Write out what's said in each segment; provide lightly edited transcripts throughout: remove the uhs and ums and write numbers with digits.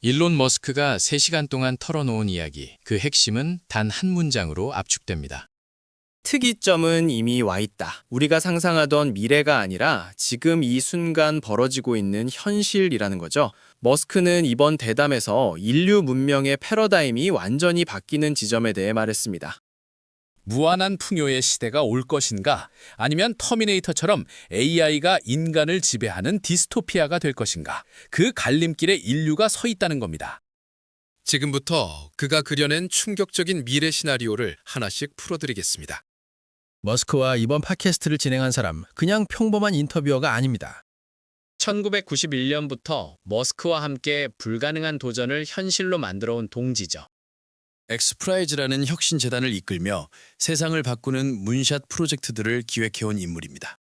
일론 머스크가 3시간 동안 털어놓은 이야기, 그 핵심은 단 한 문장으로 압축됩니다. 특이점은 이미 와 있다. 우리가 상상하던 미래가 아니라 지금 이 순간 벌어지고 있는 현실이라는 거죠. 머스크는 이번 대담에서 인류 문명의 패러다임이 완전히 바뀌는 지점에 대해 말했습니다. 무한한 풍요의 시대가 올 것인가? 아니면 터미네이터처럼 AI가 인간을 지배하는 디스토피아가 될 것인가? 그 갈림길에 인류가 서 있다는 겁니다. 지금부터 그가 그려낸 충격적인 미래 시나리오를 하나씩 풀어드리겠습니다. 머스크와 이번 팟캐스트를 진행한 사람, 그냥 평범한 인터뷰어가 아닙니다. 1991년부터 머스크와 함께 불가능한 도전을 현실로 만들어온 동지죠. 엑스프라이즈라는 혁신재단을 이끌며 세상을 바꾸는 문샷 프로젝트들을 기획해온 인물입니다.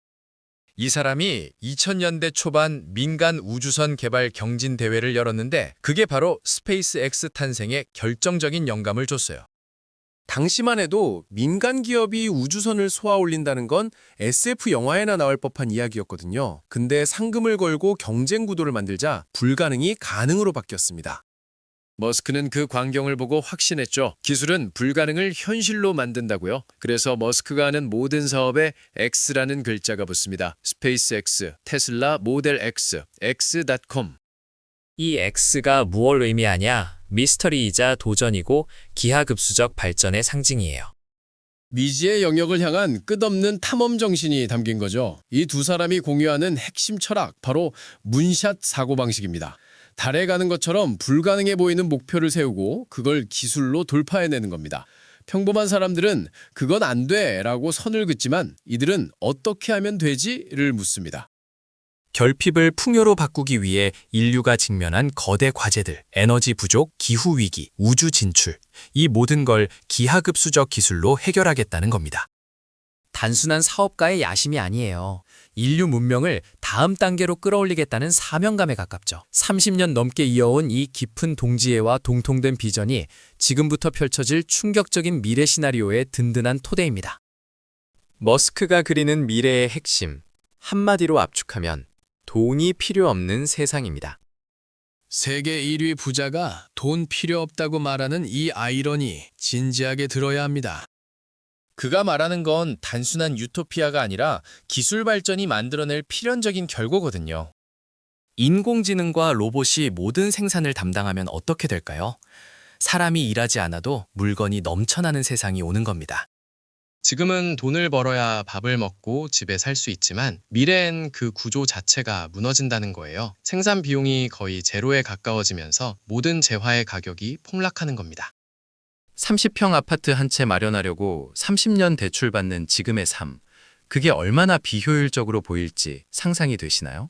이 사람이 2000년대 초반 민간 우주선 개발 경진 대회를 열었는데 그게 바로 스페이스X 탄생에 결정적인 영감을 줬어요. 당시만 해도 민간 기업이 우주선을 쏘아 올린다는 건 SF 영화에나 나올 법한 이야기였거든요. 근데 상금을 걸고 경쟁 구도를 만들자 불가능이 가능으로 바뀌었습니다. 머스크는 그 광경을 보고 확신했죠. 기술은 불가능을 현실로 만든다고요. 그래서 머스크가 하는 모든 사업에 X라는 글자가 붙습니다. 스페이스X, 테슬라, 모델 X, X.com. 이 X가 무엇을 의미하냐? 미스터리이자 도전이고 기하급수적 발전의 상징이에요. 미지의 영역을 향한 끝없는 탐험 정신이 담긴 거죠. 이 두 사람이 공유하는 핵심 철학, 바로 문샷 사고방식입니다. 달에 가는 것처럼 불가능해 보이는 목표를 세우고 그걸 기술로 돌파해내는 겁니다. 평범한 사람들은 그건 안 돼 라고 선을 긋지만 이들은 어떻게 하면 되지?를 묻습니다. 결핍을 풍요로 바꾸기 위해 인류가 직면한 거대 과제들, 에너지 부족, 기후위기, 우주 진출, 이 모든 걸 기하급수적 기술로 해결하겠다는 겁니다. 단순한 사업가의 야심이 아니에요. 인류 문명을 다음 단계로 끌어올리겠다는 사명감에 가깝죠. 30년 넘게 이어온 이 깊은 동지애와 동통된 비전이 지금부터 펼쳐질 충격적인 미래 시나리오의 든든한 토대입니다. 머스크가 그리는 미래의 핵심, 한마디로 압축하면 돈이 필요 없는 세상입니다. 세계 1위 부자가 돈 필요 없다고 말하는 이 아이러니 진지하게 들어야 합니다. 그가 말하는 건 단순한 유토피아가 아니라 기술 발전이 만들어낼 필연적인 결과거든요. 인공지능과 로봇이 모든 생산을 담당하면 어떻게 될까요? 사람이 일하지 않아도 물건이 넘쳐나는 세상이 오는 겁니다. 지금은 돈을 벌어야 밥을 먹고 집에 살 수 있지만 미래엔 그 구조 자체가 무너진다는 거예요. 생산 비용이 거의 제로에 가까워지면서 모든 재화의 가격이 폭락하는 겁니다. 30평 아파트 한 채 마련하려고 30년 대출받는 지금의 삶, 그게 얼마나 비효율적으로 보일지 상상이 되시나요?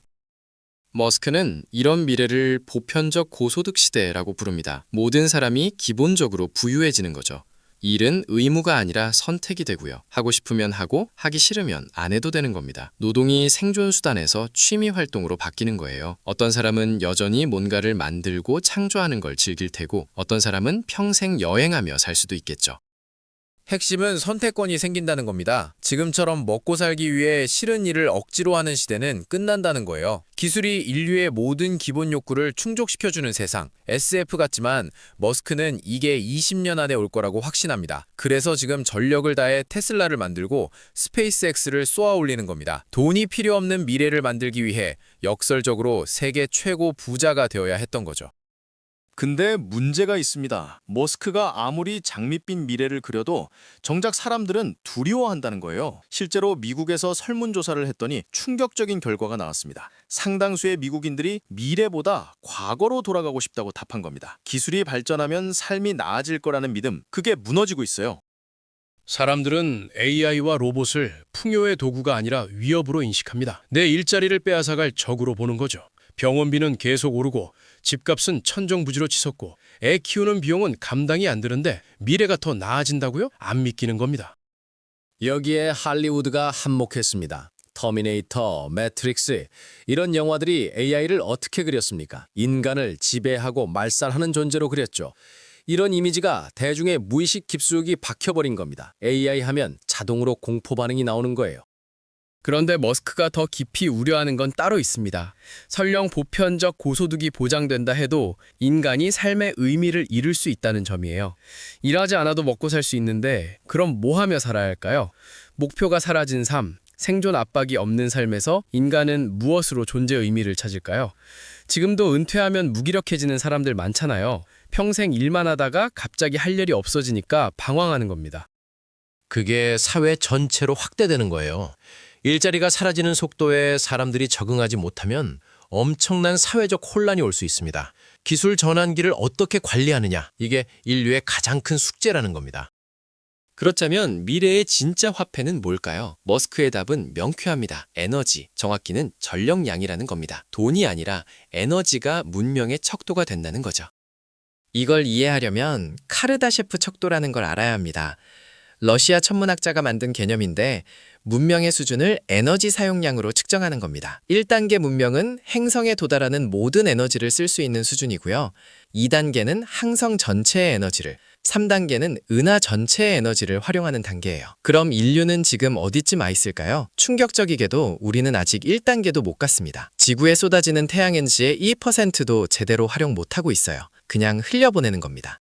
머스크는 이런 미래를 보편적 고소득 시대라고 부릅니다. 모든 사람이 기본적으로 부유해지는 거죠. 일은 의무가 아니라 선택이 되고요. 하고 싶으면 하고 하기 싫으면 안 해도 되는 겁니다. 노동이 생존 수단에서 취미 활동으로 바뀌는 거예요. 어떤 사람은 여전히 뭔가를 만들고 창조하는 걸 즐길 테고 어떤 사람은 평생 여행하며 살 수도 있겠죠. 핵심은 선택권이 생긴다는 겁니다. 지금처럼 먹고 살기 위해 싫은 일을 억지로 하는 시대는 끝난다는 거예요. 기술이 인류의 모든 기본 욕구를 충족시켜주는 세상. SF 같지만 머스크는 이게 20년 안에 올 거라고 확신합니다. 그래서 지금 전력을 다해 테슬라를 만들고 스페이스X를 쏘아 올리는 겁니다. 돈이 필요 없는 미래를 만들기 위해 역설적으로 세계 최고 부자가 되어야 했던 거죠. 근데 문제가 있습니다. 머스크가 아무리 장밋빛 미래를 그려도 정작 사람들은 두려워한다는 거예요. 실제로 미국에서 설문조사를 했더니 충격적인 결과가 나왔습니다. 상당수의 미국인들이 미래보다 과거로 돌아가고 싶다고 답한 겁니다. 기술이 발전하면 삶이 나아질 거라는 믿음, 그게 무너지고 있어요. 사람들은 AI와 로봇을 풍요의 도구가 아니라 위협으로 인식합니다. 내 일자리를 빼앗아갈 적으로 보는 거죠. 병원비는 계속 오르고 집값은 천정부지로 치솟고 애 키우는 비용은 감당이 안 되는데 미래가 더 나아진다고요? 안 믿기는 겁니다. 여기에 할리우드가 한몫했습니다. 터미네이터, 매트릭스, 이런 영화들이 AI를 어떻게 그렸습니까? 인간을 지배하고 말살하는 존재로 그렸죠. 이런 이미지가 대중의 무의식 깊숙이 박혀버린 겁니다. AI 하면 자동으로 공포 반응이 나오는 거예요. 그런데 머스크가 더 깊이 우려하는 건 따로 있습니다. 설령 보편적 고소득이 보장된다 해도 인간이 삶의 의미를 잃을 수 있다는 점이에요. 일하지 않아도 먹고 살 수 있는데 그럼 뭐 하며 살아야 할까요? 목표가 사라진 삶, 생존 압박이 없는 삶에서 인간은 무엇으로 존재 의미를 찾을까요? 지금도 은퇴하면 무기력해지는 사람들 많잖아요. 평생 일만 하다가 갑자기 할 일이 없어지니까 방황하는 겁니다. 그게 사회 전체로 확대되는 거예요. 일자리가 사라지는 속도에 사람들이 적응하지 못하면 엄청난 사회적 혼란이 올 수 있습니다. 기술 전환기를 어떻게 관리하느냐, 이게 인류의 가장 큰 숙제라는 겁니다. 그렇다면 미래의 진짜 화폐는 뭘까요? 머스크의 답은 명쾌합니다. 에너지, 정확히는 전력량이라는 겁니다. 돈이 아니라 에너지가 문명의 척도가 된다는 거죠. 이걸 이해하려면 카르다셰프 척도라는 걸 알아야 합니다. 러시아 천문학자가 만든 개념인데 문명의 수준을 에너지 사용량으로 측정하는 겁니다. 1단계 문명은 행성에 도달하는 모든 에너지를 쓸 수 있는 수준이고요. 2단계는 항성 전체의 에너지를, 3단계는 은하 전체의 에너지를 활용하는 단계예요. 그럼 인류는 지금 어디쯤 와 있을까요? 충격적이게도 우리는 아직 1단계도 못 갔습니다. 지구에 쏟아지는 태양에너지의 2%도 제대로 활용 못하고 있어요. 그냥 흘려보내는 겁니다.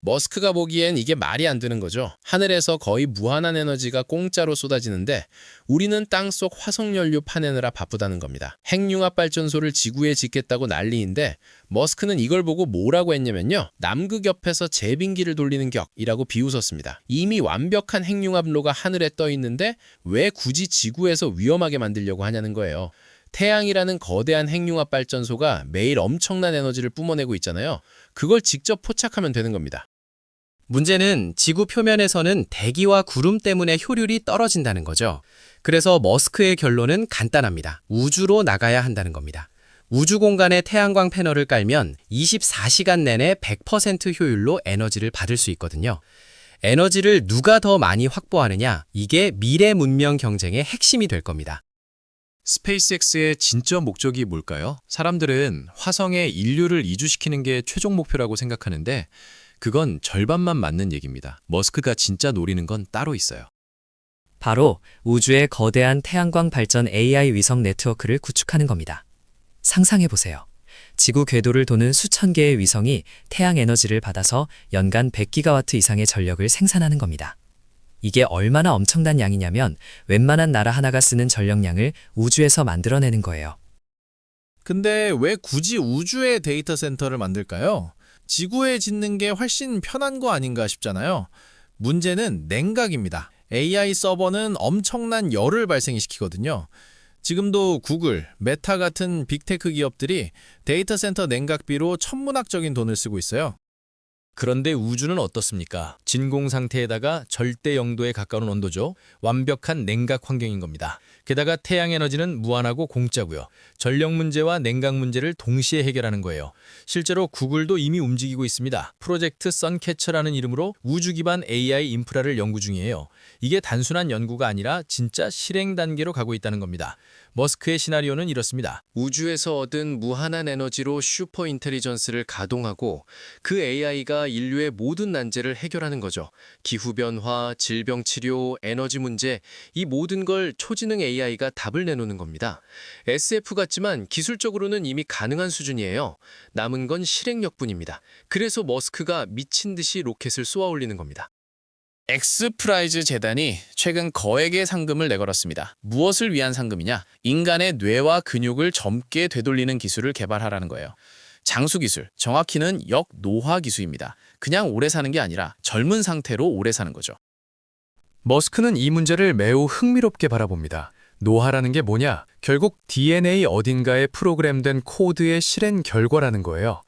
머스크가 보기엔 이게 말이 안 되는 거죠. 하늘에서 거의 무한한 에너지가 공짜로 쏟아지는데 우리는 땅속 화석연료 파내느라 바쁘다는 겁니다. 핵융합 발전소를 지구에 짓겠다고 난리인데 머스크는 이걸 보고 뭐라고 했냐면요. 남극 옆에서 제빙기를 돌리는 격이라고 비웃었습니다. 이미 완벽한 핵융합로가 하늘에 떠 있는데 왜 굳이 지구에서 위험하게 만들려고 하냐는 거예요. 태양이라는 거대한 핵융합 발전소가 매일 엄청난 에너지를 뿜어내고 있잖아요. 그걸 직접 포착하면 되는 겁니다. 문제는 지구 표면에서는 대기와 구름 때문에 효율이 떨어진다는 거죠. 그래서 머스크의 결론은 간단합니다. 우주로 나가야 한다는 겁니다. 우주 공간에 태양광 패널을 깔면 24시간 내내 100% 효율로 에너지를 받을 수 있거든요. 에너지를 누가 더 많이 확보하느냐, 이게 미래 문명 경쟁의 핵심이 될 겁니다. 스페이스X의 진짜 목적이 뭘까요? 사람들은 화성에 인류를 이주시키는 게 최종 목표라고 생각하는데 그건 절반만 맞는 얘기입니다. 머스크가 진짜 노리는 건 따로 있어요. 바로 우주의 거대한 태양광 발전 AI 위성 네트워크를 구축하는 겁니다. 상상해보세요. 지구 궤도를 도는 수천 개의 위성이 태양 에너지를 받아서 연간 100기가와트 이상의 전력을 생산하는 겁니다. 이게 얼마나 엄청난 양이냐면 웬만한 나라 하나가 쓰는 전력량을 우주에서 만들어내는 거예요. 근데 왜 굳이 우주에 데이터 센터를 만들까요? 지구에 짓는 게 훨씬 편한 거 아닌가 싶잖아요. 문제는 냉각입니다. AI 서버는 엄청난 열을 발생시키거든요. 지금도 구글, 메타 같은 빅테크 기업들이 데이터 센터 냉각비로 천문학적인 돈을 쓰고 있어요. 그런데 우주는 어떻습니까? 진공 상태에다가 절대 0도에 가까운 온도죠. 완벽한 냉각 환경인 겁니다. 게다가 태양 에너지는 무한하고 공짜고요. 전력 문제와 냉각 문제를 동시에 해결하는 거예요. 실제로 구글도 이미 움직이고 있습니다. 프로젝트 선캐쳐라는 이름으로 우주 기반 AI 인프라를 연구 중이에요. 이게 단순한 연구가 아니라 진짜 실행 단계로 가고 있다는 겁니다. 머스크의 시나리오는 이렇습니다. 우주에서 얻은 무한한 에너지로 슈퍼 인텔리전스를 가동하고 그 AI가 인류의 모든 난제를 해결하는 거죠. 기후변화, 질병 치료, 에너지 문제, 이 모든 걸 초지능 AI가 답을 내놓는 겁니다. SF 같지만 기술적으로는 이미 가능한 수준이에요. 남은 건 실행력뿐입니다. 그래서 머스크가 미친 듯이 로켓을 쏘아 올리는 겁니다. 엑스프라이즈 재단이 최근 거액의 상금을 내걸었습니다. 무엇을 위한 상금이냐? 인간의 뇌와 근육을 젊게 되돌리는 기술을 개발하라는 거예요. 장수 기술, 정확히는 역노화 기술입니다. 그냥 오래 사는 게 아니라 젊은 상태로 오래 사는 거죠. 머스크는 이 문제를 매우 흥미롭게 바라봅니다. 노화라는 게 뭐냐? 결국 DNA 어딘가에 프로그램된 코드의 실행 결과라는 거예요.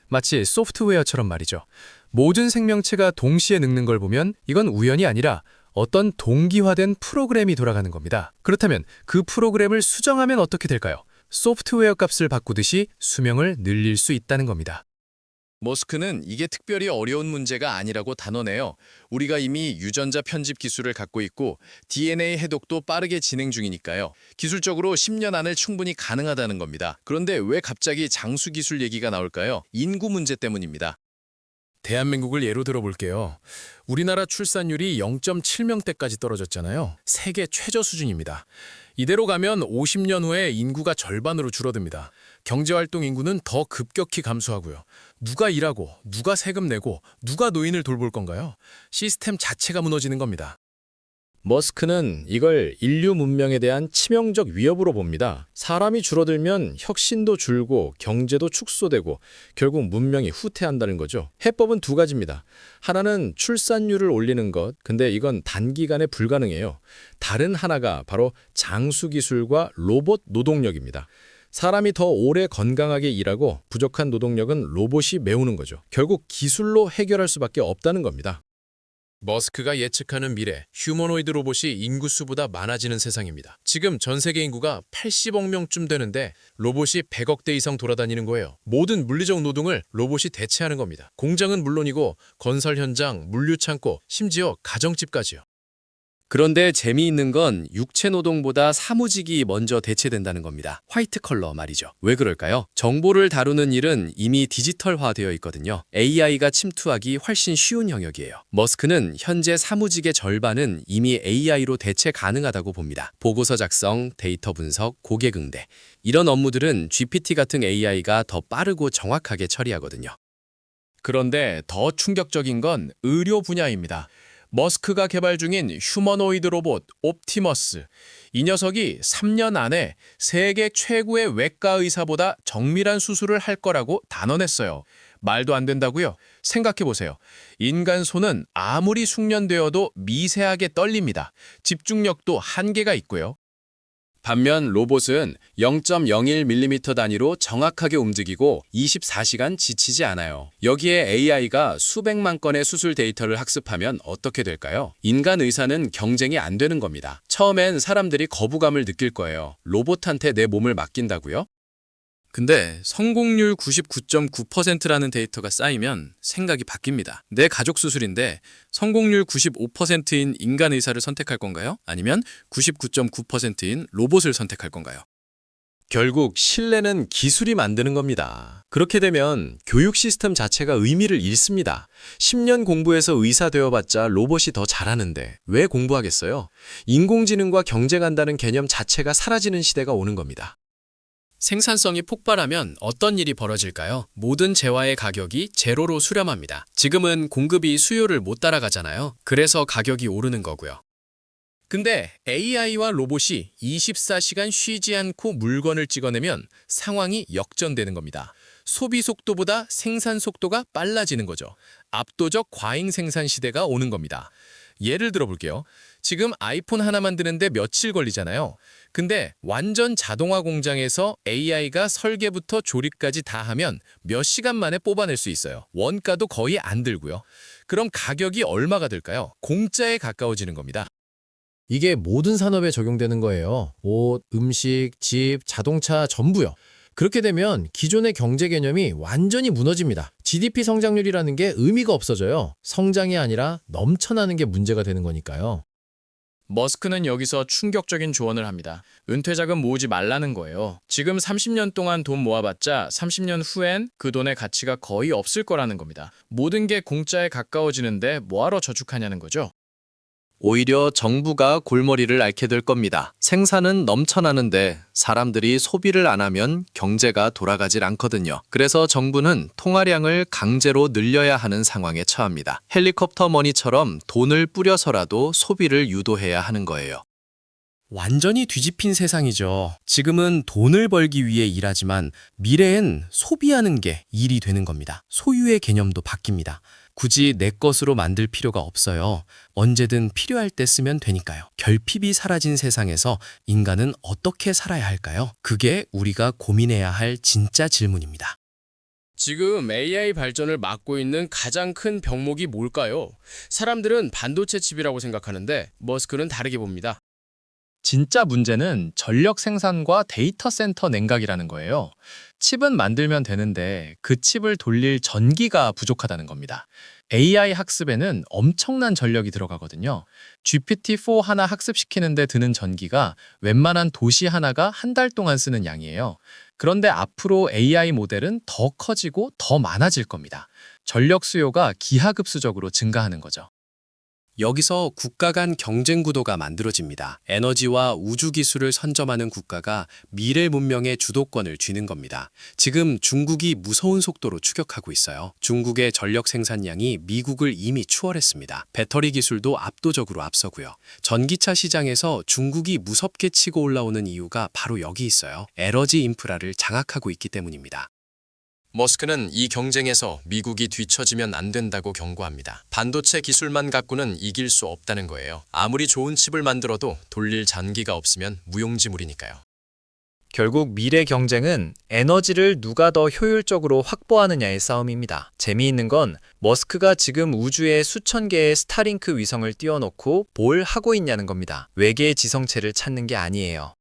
마치 소프트웨어처럼 말이죠. 모든 생명체가 동시에 늙는 걸 보면 이건 우연이 아니라 어떤 동기화된 프로그램이 돌아가는 겁니다. 그렇다면 그 프로그램을 수정하면 어떻게 될까요? 소프트웨어 값을 바꾸듯이 수명을 늘릴 수 있다는 겁니다. 머스크는 이게 특별히 어려운 문제가 아니라고 단언해요. 우리가 이미 유전자 편집 기술을 갖고 있고 DNA 해독도 빠르게 진행 중이니까요. 기술적으로 10년 안에 충분히 가능하다는 겁니다. 그런데 왜 갑자기 장수 기술 얘기가 나올까요? 인구 문제 때문입니다. 대한민국을 예로 들어볼게요. 우리나라 출산율이 0.7명대까지 떨어졌잖아요. 세계 최저 수준입니다. 이대로 가면 50년 후에 인구가 절반으로 줄어듭니다. 경제활동 인구는 더 급격히 감소하고요. 누가 일하고, 누가 세금 내고, 누가 노인을 돌볼 건가요? 시스템 자체가 무너지는 겁니다. 머스크는 이걸 인류 문명에 대한 치명적 위협으로 봅니다. 사람이 줄어들면 혁신도 줄고 경제도 축소되고 결국 문명이 후퇴한다는 거죠. 해법은 두 가지입니다. 하나는 출산율을 올리는 것, 근데 이건 단기간에 불가능해요. 다른 하나가 바로 장수기술과 로봇 노동력입니다. 사람이 더 오래 건강하게 일하고 부족한 노동력은 로봇이 메우는 거죠. 결국 기술로 해결할 수밖에 없다는 겁니다. 머스크가 예측하는 미래, 휴머노이드 로봇이 인구수보다 많아지는 세상입니다. 지금 전 세계 인구가 80억 명쯤 되는데 로봇이 100억 대 이상 돌아다니는 거예요. 모든 물리적 노동을 로봇이 대체하는 겁니다. 공장은 물론이고 건설 현장, 물류 창고, 심지어 가정집까지요. 그런데 재미있는 건 육체 노동보다 사무직이 먼저 대체된다는 겁니다. 화이트 컬러 말이죠. 왜 그럴까요? 정보를 다루는 일은 이미 디지털화되어 있거든요. AI가 침투하기 훨씬 쉬운 영역이에요. 머스크는 현재 사무직의 절반은 이미 AI로 대체 가능하다고 봅니다. 보고서 작성, 데이터 분석, 고객 응대. 이런 업무들은 GPT 같은 AI가 더 빠르고 정확하게 처리하거든요. 그런데 더 충격적인 건 의료 분야입니다. 머스크가 개발 중인 휴머노이드 로봇 옵티머스. 이 녀석이 3년 안에 세계 최고의 외과 의사보다 정밀한 수술을 할 거라고 단언했어요. 말도 안 된다고요? 생각해보세요. 인간 손은 아무리 숙련되어도 미세하게 떨립니다. 집중력도 한계가 있고요. 반면 로봇은 0.01mm 단위로 정확하게 움직이고 24시간 지치지 않아요. 여기에 AI가 수백만 건의 수술 데이터를 학습하면 어떻게 될까요? 인간 의사는 경쟁이 안 되는 겁니다. 처음엔 사람들이 거부감을 느낄 거예요. 로봇한테 내 몸을 맡긴다고요? 근데 성공률 99.9%라는 데이터가 쌓이면 생각이 바뀝니다. 내 가족 수술인데 성공률 95%인 인간 의사를 선택할 건가요? 아니면 99.9%인 로봇을 선택할 건가요? 결국 신뢰는 기술이 만드는 겁니다. 그렇게 되면 교육 시스템 자체가 의미를 잃습니다. 10년 공부해서 의사 되어봤자 로봇이 더 잘하는데 왜 공부하겠어요? 인공지능과 경쟁한다는 개념 자체가 사라지는 시대가 오는 겁니다. 생산성이 폭발하면 어떤 일이 벌어질까요? 모든 재화의 가격이 제로로 수렴합니다. 지금은 공급이 수요를 못 따라가잖아요. 그래서 가격이 오르는 거고요. 근데 AI와 로봇이 24시간 쉬지 않고 물건을 찍어내면 상황이 역전되는 겁니다. 소비 속도보다 생산 속도가 빨라지는 거죠. 압도적 과잉 생산 시대가 오는 겁니다. 예를 들어 볼게요. 지금 아이폰 하나 만드는데 며칠 걸리잖아요. 근데 완전 자동화 공장에서 AI가 설계부터 조립까지 다 하면 몇 시간 만에 뽑아낼 수 있어요. 원가도 거의 안 들고요. 그럼 가격이 얼마가 들까요? 공짜에 가까워지는 겁니다. 이게 모든 산업에 적용되는 거예요. 옷, 음식, 집, 자동차 전부요. 그렇게 되면 기존의 경제 개념이 완전히 무너집니다. GDP 성장률이라는 게 의미가 없어져요. 성장이 아니라 넘쳐나는 게 문제가 되는 거니까요. 머스크는 여기서 충격적인 조언을 합니다. 은퇴자금 모으지 말라는 거예요. 지금 30년 동안 돈 모아봤자 30년 후엔 그 돈의 가치가 거의 없을 거라는 겁니다. 모든 게 공짜에 가까워지는데 뭐하러 저축하냐는 거죠. 오히려 정부가 골머리를 앓게 될 겁니다. 생산은 넘쳐나는데 사람들이 소비를 안 하면 경제가 돌아가질 않거든요. 그래서 정부는 통화량을 강제로 늘려야 하는 상황에 처합니다. 헬리콥터 머니처럼 돈을 뿌려서라도 소비를 유도해야 하는 거예요. 완전히 뒤집힌 세상이죠. 지금은 돈을 벌기 위해 일하지만 미래엔 소비하는 게 일이 되는 겁니다. 소유의 개념도 바뀝니다. 굳이 내 것으로 만들 필요가 없어요. 언제든 필요할 때 쓰면 되니까요. 결핍이 사라진 세상에서 인간은 어떻게 살아야 할까요? 그게 우리가 고민해야 할 진짜 질문입니다. 지금 AI 발전을 막고 있는 가장 큰 병목이 뭘까요? 사람들은 반도체 칩이라고 생각하는데 머스크는 다르게 봅니다. 진짜 문제는 전력 생산과 데이터 센터 냉각이라는 거예요. 칩은 만들면 되는데 그 칩을 돌릴 전기가 부족하다는 겁니다. AI 학습에는 엄청난 전력이 들어가거든요. GPT-4 하나 학습시키는데 드는 전기가 웬만한 도시 하나가 한 달 동안 쓰는 양이에요. 그런데 앞으로 AI 모델은 더 커지고 더 많아질 겁니다. 전력 수요가 기하급수적으로 증가하는 거죠. 여기서 국가 간 경쟁 구도가 만들어집니다. 에너지와 우주 기술을 선점하는 국가가 미래 문명의 주도권을 쥐는 겁니다. 지금 중국이 무서운 속도로 추격하고 있어요. 중국의 전력 생산량이 미국을 이미 추월했습니다. 배터리 기술도 압도적으로 앞서고요. 전기차 시장에서 중국이 무섭게 치고 올라오는 이유가 바로 여기 있어요. 에너지 인프라를 장악하고 있기 때문입니다. 머스크는 이 경쟁에서 미국이 뒤처지면 안 된다고 경고합니다. 반도체 기술만 갖고는 이길 수 없다는 거예요. 아무리 좋은 칩을 만들어도 돌릴 잔기가 없으면 무용지물이니까요. 결국 미래 경쟁은 에너지를 누가 더 효율적으로 확보하느냐의 싸움입니다. 재미있는 건 머스크가 지금 우주에 수천 개의 스타링크 위성을 띄워놓고 뭘 하고 있냐는 겁니다. 외계의 지성체를 찾는 게 아니에요.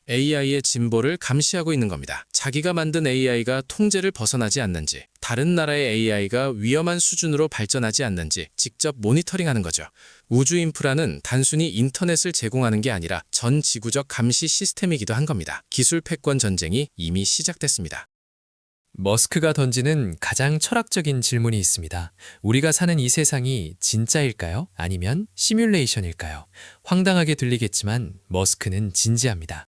AI의 진보를 감시하고 있는 겁니다. 자기가 만든 AI가 통제를 벗어나지 않는지, 다른 나라의 AI가 위험한 수준으로 발전하지 않는지 직접 모니터링하는 거죠. 우주 인프라는 단순히 인터넷을 제공하는 게 아니라 전 지구적 감시 시스템이기도 한 겁니다. 기술 패권 전쟁이 이미 시작됐습니다. 머스크가 던지는 가장 철학적인 질문이 있습니다. 우리가 사는 이 세상이 진짜일까요? 아니면 시뮬레이션일까요? 황당하게 들리겠지만 머스크는 진지합니다.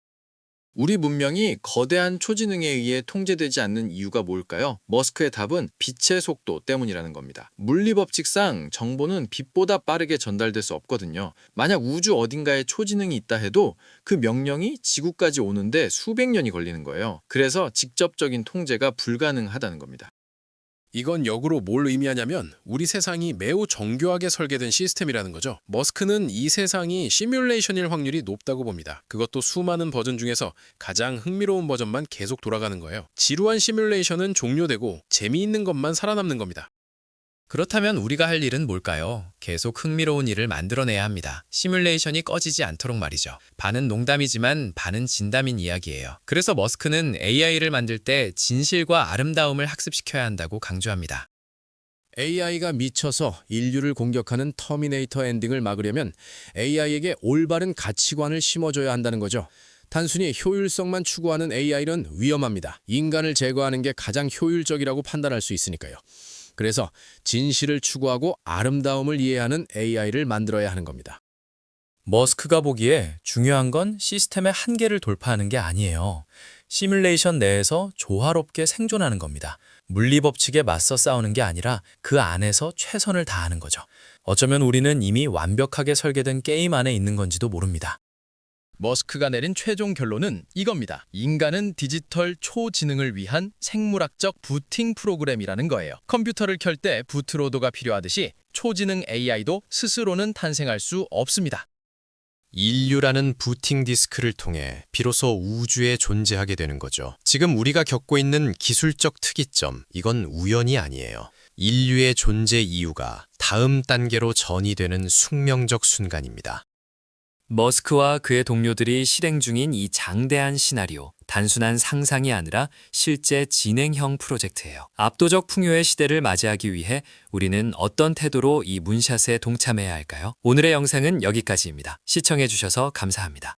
우리 문명이 거대한 초지능에 의해 통제되지 않는 이유가 뭘까요? 머스크의 답은 빛의 속도 때문이라는 겁니다. 물리법칙상 정보는 빛보다 빠르게 전달될 수 없거든요. 만약 우주 어딘가에 초지능이 있다 해도 그 명령이 지구까지 오는데 수백 년이 걸리는 거예요. 그래서 직접적인 통제가 불가능하다는 겁니다. 이건 역으로 뭘 의미하냐면 우리 세상이 매우 정교하게 설계된 시스템이라는 거죠. 머스크는 이 세상이 시뮬레이션일 확률이 높다고 봅니다. 그것도 수많은 버전 중에서 가장 흥미로운 버전만 계속 돌아가는 거예요. 지루한 시뮬레이션은 종료되고 재미있는 것만 살아남는 겁니다. 그렇다면 우리가 할 일은 뭘까요? 계속 흥미로운 일을 만들어내야 합니다. 시뮬레이션이 꺼지지 않도록 말이죠. 반은 농담이지만 반은 진담인 이야기예요. 그래서 머스크는 AI를 만들 때 진실과 아름다움을 학습시켜야 한다고 강조합니다. AI가 미쳐서 인류를 공격하는 터미네이터 엔딩을 막으려면 AI에게 올바른 가치관을 심어줘야 한다는 거죠. 단순히 효율성만 추구하는 AI는 위험합니다. 인간을 제거하는 게 가장 효율적이라고 판단할 수 있으니까요. 그래서 진실을 추구하고 아름다움을 이해하는 AI를 만들어야 하는 겁니다. 머스크가 보기에 중요한 건 시스템의 한계를 돌파하는 게 아니에요. 시뮬레이션 내에서 조화롭게 생존하는 겁니다. 물리법칙에 맞서 싸우는 게 아니라 그 안에서 최선을 다하는 거죠. 어쩌면 우리는 이미 완벽하게 설계된 게임 안에 있는 건지도 모릅니다. 머스크가 내린 최종 결론은 이겁니다. 인간은 디지털 초지능을 위한 생물학적 부팅 프로그램이라는 거예요. 컴퓨터를 켤 때 부트로더가 필요하듯이 초지능 AI도 스스로는 탄생할 수 없습니다. 인류라는 부팅 디스크를 통해 비로소 우주에 존재하게 되는 거죠. 지금 우리가 겪고 있는 기술적 특이점, 이건 우연이 아니에요. 인류의 존재 이유가 다음 단계로 전이되는 숙명적 순간입니다. 머스크와 그의 동료들이 실행 중인 이 장대한 시나리오, 단순한 상상이 아니라 실제 진행형 프로젝트예요. 압도적 풍요의 시대를 맞이하기 위해 우리는 어떤 태도로 이 문샷에 동참해야 할까요? 오늘의 영상은 여기까지입니다. 시청해주셔서 감사합니다.